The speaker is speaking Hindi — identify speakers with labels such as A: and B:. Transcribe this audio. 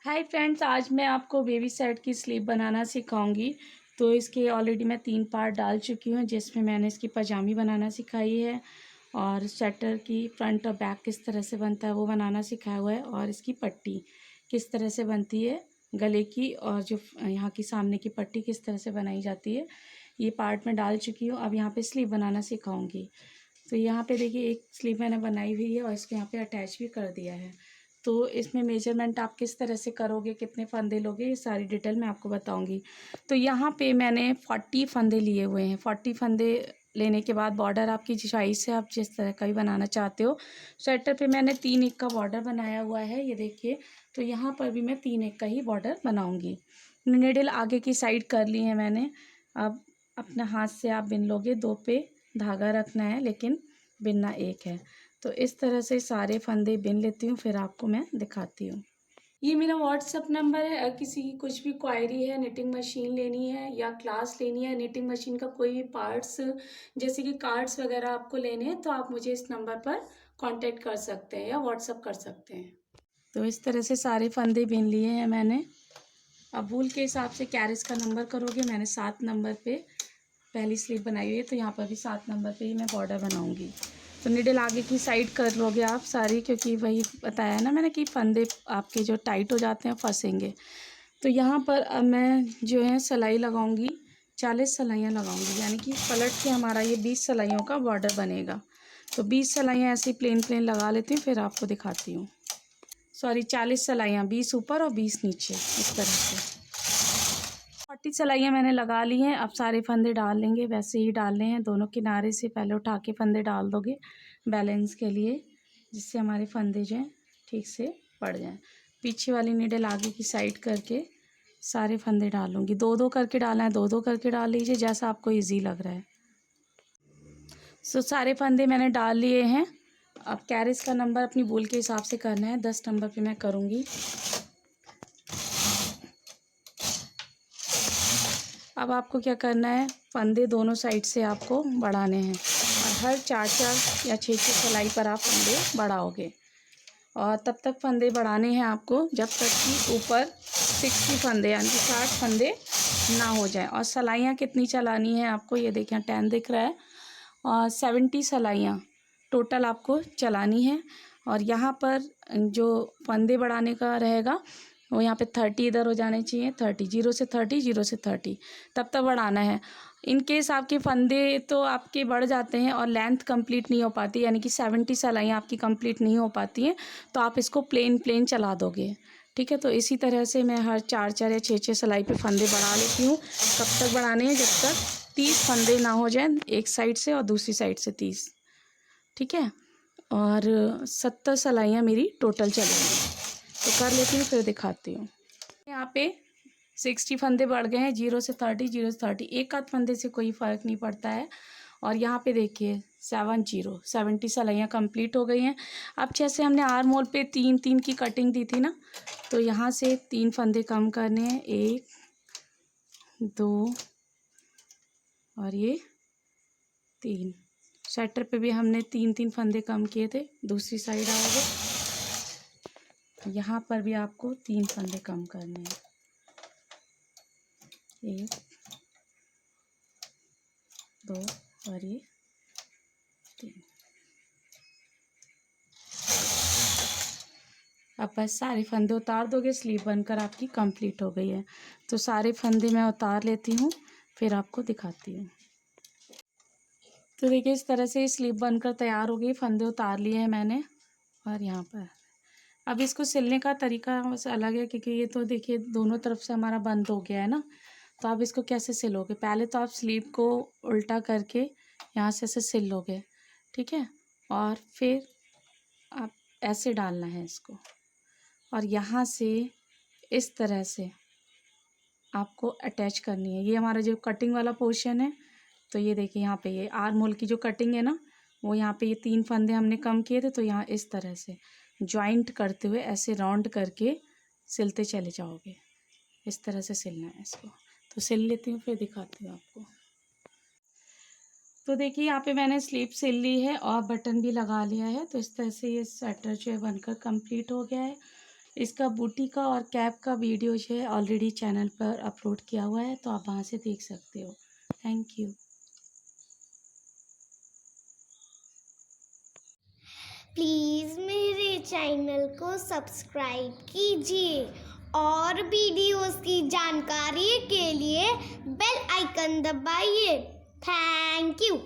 A: हाय फ्रेंड्स, आज मैं आपको बेबी सेट की स्लीव बनाना सिखाऊंगी। तो इसके ऑलरेडी मैं 3 पार्ट डाल चुकी हूँ, जिसमें मैंने इसकी पजामी बनाना सिखाई है और स्वेटर की फ्रंट और बैक किस तरह से बनता है वो बनाना सिखाया हुआ है, और इसकी पट्टी किस तरह से बनती है गले की, और जो यहाँ की सामने की पट्टी किस तरह से बनाई जाती है, ये पार्ट मैं डाल चुकी हूँ। अब यहाँ पे स्लीव बनाना सिखाऊंगी। तो यहाँ पे देखिए एक स्लीव मैंने बनाई हुई है और इसको यहाँ पे अटैच भी कर दिया है। तो इसमें मेजरमेंट आप किस तरह से करोगे, कितने फंदे लोगे, ये सारी डिटेल मैं आपको बताऊंगी। तो यहाँ पे मैंने 40 फंदे लिए हुए हैं। 40 फंदे लेने के बाद बॉर्डर आपकी चॉइस है, आप जिस तरह का भी बनाना चाहते हो। स्वेटर पे मैंने 3 इंच का बॉर्डर बनाया हुआ है, ये देखिए। तो यहाँ पर भी मैं 3 इंच का ही बॉर्डर बनाऊँगी। निडल आगे की साइड कर ली है मैंने। अब अपने हाथ से आप बिन लोगे, 2 पे धागा रखना है लेकिन बिनना एक है। तो इस तरह से सारे फंदे बिन लेती हूँ, फिर आपको मैं दिखाती हूँ। ये मेरा व्हाट्सअप नंबर है। अगर किसी की कुछ भी क्वायरी है, निटिंग मशीन लेनी है या क्लास लेनी है, निटिंग मशीन का कोई भी पार्ट्स जैसे कि कार्ड्स वगैरह आपको लेने हैं, तो आप मुझे इस नंबर पर कांटेक्ट कर सकते हैं या व्हाट्सअप कर सकते हैं। तो इस तरह से सारे फंदे बिन लिए हैं मैंने। अब वूल के हिसाब से कैरिज का नंबर करोगे। मैंने 7 नंबर पे पहली स्लीव बनाई हुई है, तो यहाँ पर भी 7 नंबर पे ही मैं बॉर्डर बनाऊंगी। तो निडल आगे की साइड कर लोगे आप सारी, क्योंकि वही बताया ना मैंने कि फंदे आपके जो टाइट हो जाते हैं फंसेंगे। तो यहाँ पर अब मैं जो है सिलाई लगाऊंगी, 40 सिलाइयाँ लगाऊंगी, यानी कि पलट के हमारा ये 20 सिलाइयों का बॉर्डर बनेगा। तो 20 सिलाइयाँ ऐसे प्लेन प्लेन लगा लेती हूँ, फिर आपको दिखाती हूँ। सॉरी, 40 सिलाइयाँ, 20 ऊपर और 20 नीचे, इस तरह से 40 सिलाइयाँ मैंने लगा ली हैं। अब सारे फंदे डाल लेंगे, वैसे ही डालने हैं। दोनों किनारे से पहले उठा के फंदे डाल दोगे बैलेंस के लिए, जिससे हमारे फंदे जो हैं ठीक से पड़ जाएं। पीछे वाली नीडल आगे की साइड करके सारे फंदे डालूंगी। 2-2 करके डालना है, 2-2 करके डाल लीजिए, जैसा आपको ईजी लग रहा है। सो सारे फंदे मैंने डाल लिए हैं। अब कैरिज का नंबर अपनी वूल के हिसाब से करना है। 10 नंबर पे मैं करूँगी। अब आपको क्या करना है, फंदे दोनों साइड से आपको बढ़ाने हैं, और हर 4-4 या 6-6 सिलाई पर आप फंदे बढ़ाओगे। और तब तक फंदे बढ़ाने हैं आपको जब तक कि ऊपर 60 फंदे यानी कि 60 फंदे ना हो जाए। और सिलाइयाँ कितनी चलानी है आपको, ये देखें 10 दिख रहा है, और 70 सिलाइयाँ टोटल आपको चलानी है। और यहाँ पर जो फंदे बढ़ाने का रहेगा वो यहाँ पे 30 इधर हो जाने चाहिए, 30, 0 से 30, 0 से 30 तब तक बढ़ाना है। इन केस आपके फंदे तो आपके बढ़ जाते हैं और लेंथ कंप्लीट नहीं हो पाती, यानी कि 70 सिलाइयाँ आपकी कंप्लीट नहीं हो पाती हैं, तो आप इसको प्लेन प्लेन चला दोगे। ठीक है, तो इसी तरह से मैं हर 4-4 या 6-6 सिलाई पे फंदे बढ़ा लेती हूँ। कब तक बढ़ाने हैं, जब तक 30 फंदे ना हो जाए एक साइड से और दूसरी साइड से 30। ठीक है, और 70 सिलाइयाँ मेरी टोटल चलेंगी। तो कर लेती हूँ, फिर दिखाती हूँ। यहाँ पे 60 फंदे बढ़ गए हैं, 0 से 30, 0 से 30, एक आध फंदे से कोई फ़र्क नहीं पड़ता है। और यहाँ पे देखिए 70 सिलाइयाँ कंप्लीट हो गई हैं। अब जैसे हमने आर्म होल पे 3-3 की कटिंग दी थी ना, तो यहाँ से 3 फंदे कम करने हैं, 1, 2 और ये 3। स्वेटर पे भी हमने 3-3 फंदे कम किए थे। दूसरी साइड आओगे, यहाँ पर भी आपको 3 फंदे कम करने हैं, 1, 2 और ये 3। अब बस सारे फंदे उतार दोगे, स्लीव बनकर आपकी कंप्लीट हो गई है। तो सारे फंदे मैं उतार लेती हूँ, फिर आपको दिखाती हूँ। तो देखिए इस तरह से स्लीव बनकर तैयार हो गई। फंदे उतार लिए हैं मैंने, और यहाँ पर अब इसको सिलने का तरीका बस अलग है, क्योंकि ये तो देखिए दोनों तरफ से हमारा बंद हो गया है ना। तो आप इसको कैसे सिलोगे, पहले तो आप स्लीव को उल्टा करके यहाँ से ऐसे सिल लोगे, ठीक है, और फिर आप ऐसे डालना है इसको, और यहाँ से इस तरह से आपको अटैच करनी है। ये हमारा जो कटिंग वाला पोर्शन है, तो ये देखिए यहाँ पे ये आर्म होल की जो कटिंग है ना, वो यहाँ पे ये 3 फंदे हमने कम किए थे, तो यहाँ इस तरह से जॉइंट करते हुए ऐसे राउंड करके सिलते चले जाओगे। इस तरह से सिलना है इसको। तो सिल लेती हूँ, फिर दिखाती हूँ आपको। तो देखिए यहाँ पे मैंने स्लीव सिल ली है और बटन भी लगा लिया है। तो इस तरह से ये स्वेटर जो है बनकर कंप्लीट हो गया है। इसका बूटी का और कैप का वीडियो जो है ऑलरेडी चैनल पर अपलोड किया हुआ है, तो आप वहाँ से देख सकते हो। Thank you.
B: प्लीज़ मेरे चैनल को सब्सक्राइब कीजिए और वीडियोस की जानकारी के लिए बेल आइकन दबाइए। Thank you.